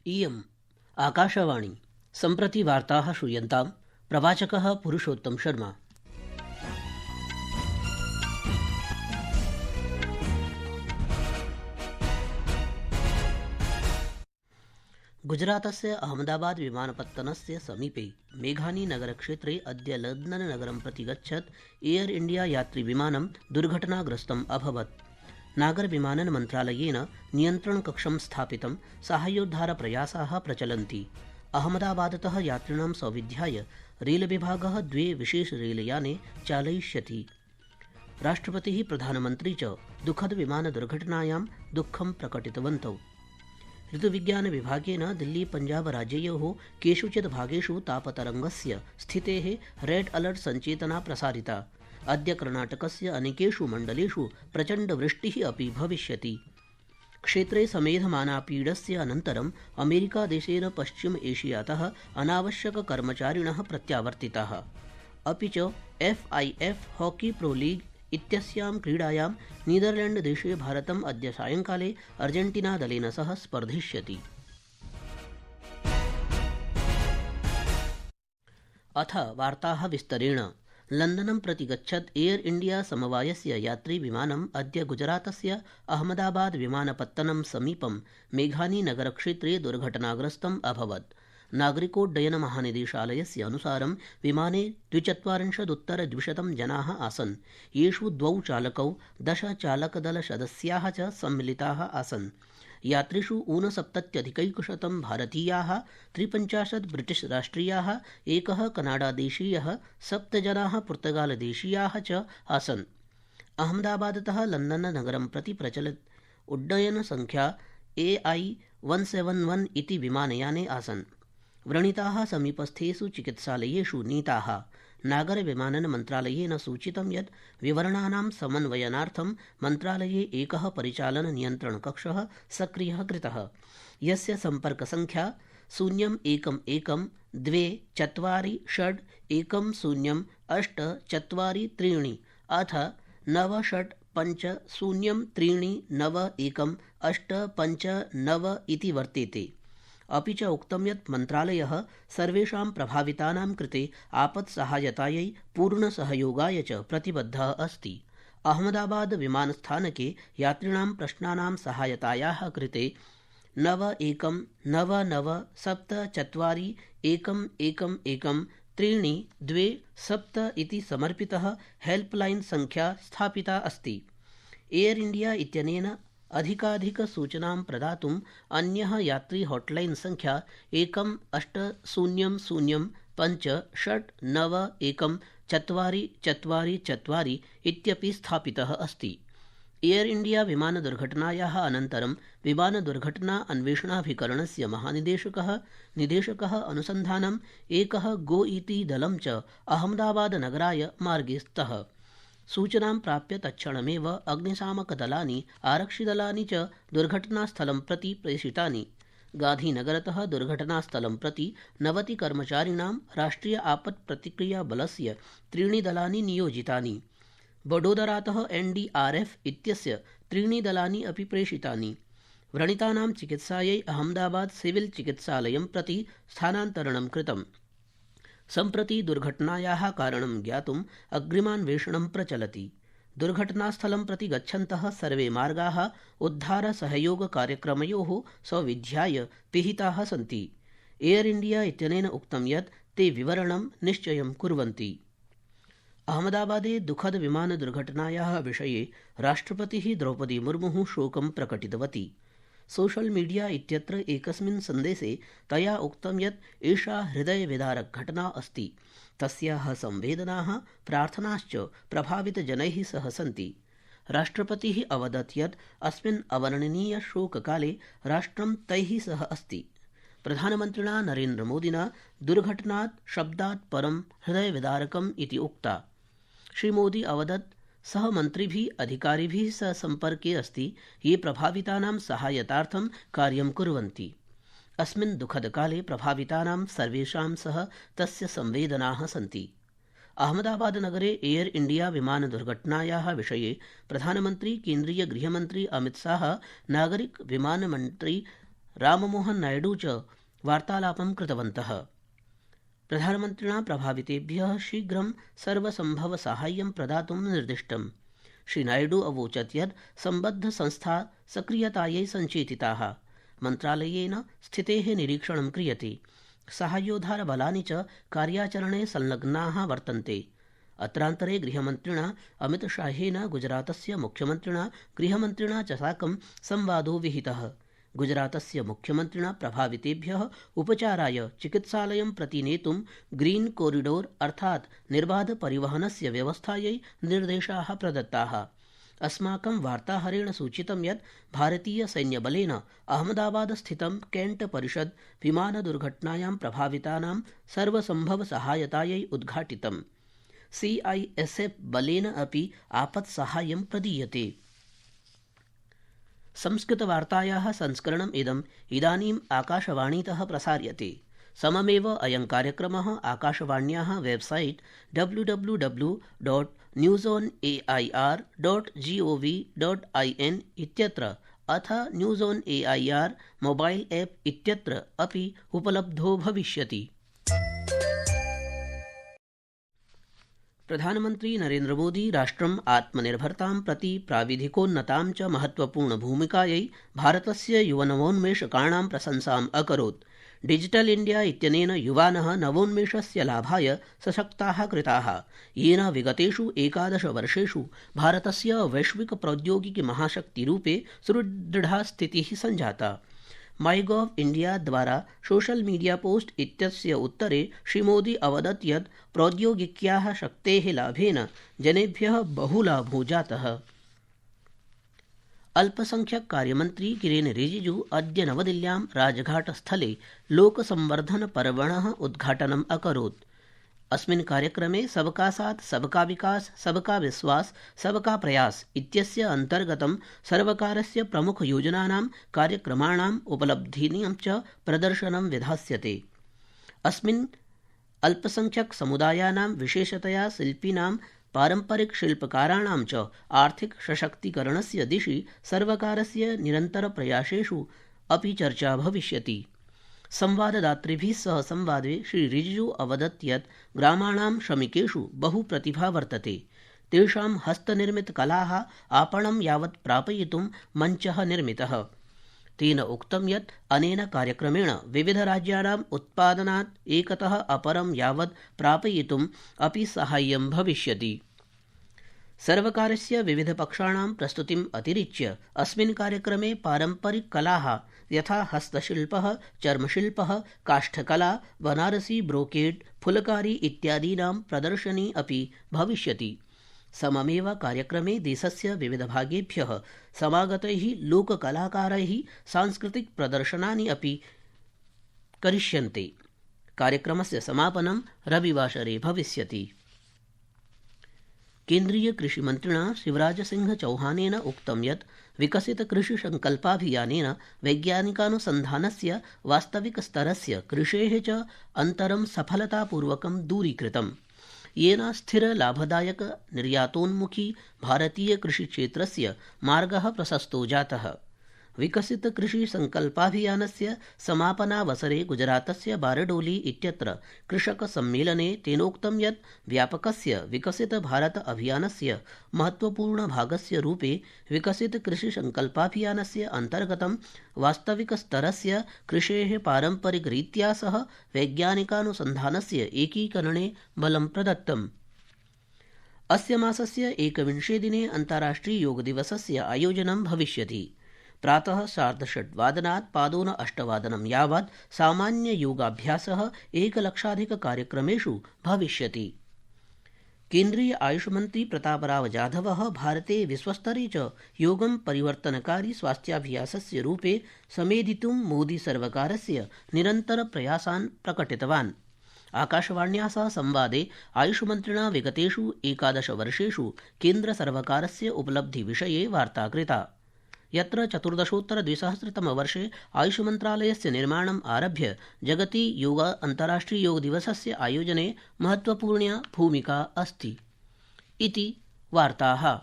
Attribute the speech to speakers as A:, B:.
A: इयम् आकाशवाणी। सम्प्रति वार्ताः श्रूयन्ताम्। प्रवाचकः पुरुषोत्तम शर्मा। गुजरातस्य अहमदाबाद विमानपत्तनस्य समीपे मेघानी नगरक्षेत्रे अद्य लंदन नगरं प्रति गच्छत् एयर इंडिया यात्रिविमानं दुर्घटनाग्रस्तम् अभवत्। नागरविमानन मन्त्रालयेन नियन्त्रणकक्षं स्थापितं साहाय्योद्धारप्रयासाः प्रचलन्ति। अहमदाबादतः यात्रिणां सौविध्याय रेलविभागः 2 विशेषरेलयाने चालयिष्यति। राष्ट्रपतिः प्रधानमन्त्री च दुःखदविमानदुर्घटनायां दुःखं प्रकटितवन्तौ। ऋतुविज्ञानविभागेन दिल्ली पंजाब राज्ययोः केषुचित् भागेषु तापतरङ्गस्य स्थितेः रेड अलर्ट सञ्चेतना प्रसारिता। अद्य कर्णाटकस्य अनेकेषु मण्डलेषु प्रचण्डवृष्टिः अपि भविष्यति। क्षेत्रे समेधमानापीडस्य अनन्तरम् अमेरिकादेशेन पश्चिम एशियातः अनावश्यककर्मचारिणः प्रत्यावर्तिताः। अपि च FIF हॉकी प्रो लीग इत्यस्यां क्रीडायां नीदरलैण्डदेशे भारतम् अद्य सायङ्काले अर्जेण्टिनादलेन सह स्पर्धिष्यति। अथ वार्ताः विस्तरेण। लंदनं प्रति गच्छत् एयर इंडिया समवायस्य यात्रिविमानम् अद्य गुजरातस्य अहमदाबाद विमानपत्तनं समीपं मेघानी नगरक्षेत्रे दुर्घटनाग्रस्तम् अभवत्। नागरिकोड्डयन महानिदेशालयस्य अनुसारं विमाने 42 जनाः आसन्, येषु 2 चालकौ 10 चालकदलसदस्याः च सम्मिलिताः आसन्। यात्रिषु 69 भारतीयाः, 53 ब्रिटिश राष्ट्रियाः, 1 कनाडादेशीयः, 7 जनाः पुर्तगालदेशीयाः च आसन्। अहमदाबादतः लंदन नगरं प्रति प्रचलित उड्डयनसङ्ख्या AI-171 इति विमानयाने आसन्। व्रणिताः समीपस्थेषु चिकित्सालयेषु नीताः। नागरविमानन मन्त्रालयेन सूचितं यत् विवरणानां समन्वयनार्थं मन्त्रालये एकः परिचालन नियन्त्रणकक्षः सक्रियः कृतः, यस्य सम्पर्कसङ्ख्या 01124610843 अथ 9650391859 इति वर्तेते। अपि च उक्तं यत् मन्त्रालयः सर्वेषां प्रभावितानां कृते आपत्सहायतायै पूर्णसहयोगाय च प्रतिबद्धः अस्ति। अहमदाबाद विमानस्थानके यात्रिणां प्रश्नानां सहायतायाः कृते 919774111327 इति समर्पितः हेल्पलाइन संख्या स्थापिता अस्ति। एयर इंडिया इत्यनेन अधिकाधिकसूचनां प्रदातुम् अन्यः यात्री हॉटलाइन संख्या 1-800-5691444 इत्यपि स्थापितः अस्ति। एयर इंडिया विमानदुर्घटनायाः अनन्तरं विमानदुर्घटना अन्वेषणाभिकरणस्य निदेशकः अनुसन्धानम् एकः गो इति दलं च अहमदाबाद नगराय मार्गे स्तः। सूचनां प्राप्य तत्क्षणमेव अग्निशामकदलानि, आरक्षिदलानि च दुर्घटनास्थलं प्रति प्रेषितानि। गांधीनगरतः दुर्घटनास्थलं प्रति 90 कर्मचारिणां राष्ट्रिय आपत्प्रतिक्रियाबलस्य 3 दलानि नियोजितानि। वडोदरातः NDRF इत्यस्य 3 दलानि अपि प्रेषितानि। व्रणितानां चिकित्सायै अहमदाबाद सिविल चिकित्सालयं प्रति स्थानान्तरणं कृतम्। सम्प्रति दुर्घटनायाः कारणं ज्ञातुम् अग्रिमान्वेषणं प्रचलति। दुर्घटनास्थलं प्रति गच्छन्तः सर्वे मार्गाः उद्धारसहयोगकार्यक्रमयोः सौविध्याय पिहिताः सन्ति। एयर इंडिया इत्यनेन उक्तं यत् ते विवरणं निश्चयं कुर्वन्ति। अहमदाबादे दुःखद विमानदुर्घटनायाः विषये राष्ट्रपतिः द्रौपदी मुर्मुः शोकं प्रकटितवती। सोशल मीडिया इत्यत्र एकस्मिन् सन्देशे तया उक्तं यत् एषा हृदयविदारक घटना अस्ति। तस्याः संवेदनाः, प्रार्थनाश्च प्रभावितजनैः सह सन्ति। राष्ट्रपतिः अवदत् यत् अस्मिन् अवर्णनीयशोककाले राष्ट्रं तैः सह अस्ति। प्रधानमन्त्रिणा नरेन्द्रमोदिना दुर्घटनात् शब्दात् परं हृदयविदारकम् इति उक्ता। श्रीमोदी अवदत् सः मन्त्रिभिः अधिकारिभिः सह सम्पर्के अस्ति, ये प्रभावितानां सहायतार्थं कार्यं कुर्वन्ति। अस्मिन् दुःखदकाले प्रभावितानां सर्वेषां सह तस्य संवेदनाः सन्ति। अहमदाबाद नगरे एयर इंडिया विमानदुर्घटनायाः विषये प्रधानमन्त्री, केन्द्रीय गृहमन्त्री अमित शाह, नागरिक विमानमन्त्री राममोहन नायडू च वार्तालापं कृतवन्तः। प्रधानमन्त्रिणा प्रभावितेभ्यः शीघ्रं सर्वसम्भवसाहाय्यं प्रदातुं निर्दिष्टम्। श्रीनायडू अवोचत् यत् सम्बद्धसंस्था सक्रियतायै सञ्चेतिताः। मन्त्रालयेन स्थितेः निरीक्षणं क्रियते। साहाय्योद्धारबलानि च कार्याचरणे संलग्नाः वर्तन्ते। अत्रान्तरे गृहमन्त्रिणा अमितशाहेन गुजरातस्य मुख्यमन्त्रिणा गृहमन्त्रिणा च साकं संवादो विहितः। गुजरातस्य मुख्यमन्त्रिणा प्रभावितेभ्यः उपचाराय चिकित्सालयं प्रति नेतुं ग्रीन कोरिडोर अर्थात् निर्बाधपरिवहनस्य व्यवस्थायै निर्देशाः प्रदत्ताः। अस्माकं वार्ताहरेण सूचितं यत् भारतीयसैन्यबलेन अहमदाबादस्थितं कैण्ट परिषद विमानदुर्घटनायां प्रभावितानां सर्वसम्भवसहायतायै उद्घाटितम्। CISF बलेन अपि आपत्साहाय्यं प्रदीयते। संस्कृतवार्तायाः संस्करणम् इदानीम् आकाशवाणीतः प्रसार्यते। सममेव अयं कार्यक्रमः आकाशवाण्याः वेबसाइट www.newsonair.gov.in इत्यत्र अथ news on AIR mobile app इत्यत्र अपि उपलब्धो भविष्यति। प्रधानमन्त्री नरेन्द्र मोदी राष्ट्रम् आत्मनिर्भरतां प्रति प्राविधिकोन्नतां च महत्वपूर्णभूमिकायै भारतस्य युवनवोन्मेषकाणां प्रशंसाम् अकरोत्। डिजिटल इंडिया इत्यनेन युवानः नवोन्मेषस्य लाभाय सशक्ताः कृताः, येन विगतेषु 11 वर्षेषु भारतस्य वैश्विक प्रौद्योगिकी महाशक्तिरूपे सुदृढा स्थितिः सञ्जाता। माईगॉव इंडिया द्वारा सोशल मीडिया पोस्ट इत्यस्य उत्तरे श्रीमोदी अवदत् यत् प्रौद्योगिक्याः शक्तेः लाभेन जनेभ्यः बहुलाभो जातः। अल्पसंख्यक कार्यमन्त्री किरेन रिजिजू अद्य नवदिल्ल्यां राजघाटस्थले लोकसंवर्धन पर्वणः उद्घाटनम् अकरोत्। अस्मिन् कार्यक्रमे सबका साथ सबका विकास सबका विश्वास सबका प्रयास इत्यस्य अन्तर्गतं सर्वकारस्य प्रमुखयोजनानां कार्यक्रमाणाम् उपलब्धीनां च प्रदर्शनं विधास्यते। अस्मिन् अल्पसंख्यक समुदायानां विशेषतया शिल्पिनां पारम्परिक शिल्पकाराणां च आर्थिक सशक्तीकरणस्य दिशि सर्वकारस्य निरन्तरप्रयासेषु अपि चर्चा भविष्यति। संवाददातृभिः सह संवादे श्री रिजिजू अवदत् यत् ग्रामाणां श्रमिकेषु बहु प्रतिभा वर्तते। तेषां हस्तनिर्मितकलाः आपणं यावत् प्रापयितुं मञ्चः निर्मितः। तेन उक्तं यत् अनेन कार्यक्रमेण विविधराज्यानाम् उत्पादनात् एकतः अपरं यावत् प्रापयितुम् अपि साहाय्यं भविष्यति। सर्वकारस्य विविधपक्षाणां प्रस्तुतिम् अतिरिच्य अस्मिन् कार्यक्रमे पारम्परिककलाः यथा हस्तशिल्पः, चर्मशिल्पः, काष्ठकला, बनारसी ब्रोकेड, फुलकारी इत्यादीनां प्रदर्शनी अपि भविष्यति। सममेव कार्यक्रमे देशस्य विविधभागेभ्यः समागतैः लोककलाकारैः सांस्कृतिक प्रदर्शनानि अपि करिष्यन्ते। कार्यक्रमस्य समापनं रविवासरे भविष्यति। केन्द्रीय कृषिमन्त्रिणा शिवराज सिंह चौहानेन उक्तं यत् विकसित कृषि संकल्पाभियानेन वैज्ञानिकानुसन्धानस्य वास्तविकस्तरस्य कृषेः च अन्तरं सफलतापूर्वकं दूरीकृतम्, येन स्थिर लाभदायक निर्यातोन्मुखी भारतीय कृषिक्षेत्रस्य मार्गः प्रशस्तो जातः। विकसित कृषि संकल्पाभियानस्य समापनावसरे गुजरातस्य बारडोली इत्यत्र कृषक सम्मेलने तेनोक्तं यत् व्यापकस्य विकसित भारत अभियानस्य महत्वपूर्णभागस्य रूपे विकसित कृषि संकल्पाभियानस्य अन्तर्गतं वास्तविकस्तरस्य कृषेः पारम्परिकरीत्या सह वैज्ञानिकानुसन्धानस्य एकीकरणे बलं प्रदत्तम्। अस्य मासस्य 21 दिने अन्ताराष्ट्रिययोगदिवसस्य आयोजनं भविष्यति। प्रातः 6:30 पादोन 8 यावत् सामान्ययोगाभ्यासः 1,00,000 भविष्यति। केन्द्रीय आयुषमन्त्री प्रतापराव जाधवः भारते विश्वस्तरे च योगं परिवर्तनकारी स्वास्थ्याभ्यासस्य रूपे समेधितुं मोदी सर्वकारस्य निरन्तरप्रयासान् प्रकटितवान्। आकाशवाण्या सह संवादे आयुषमन्त्रिणा विगतेषु 11 वर्षेषु केन्द्रसर्वकारस्य उपलब्धिविषये वार्ता कृता, यत्र 14,200 आयुषमन्त्रालयस्य निर्माणम् आरभ्य जगति अन्ताराष्ट्रिययोगदिवसस्य आयोजने महत्वपूर्णा भूमिका अस्ति। इति वार्ताः।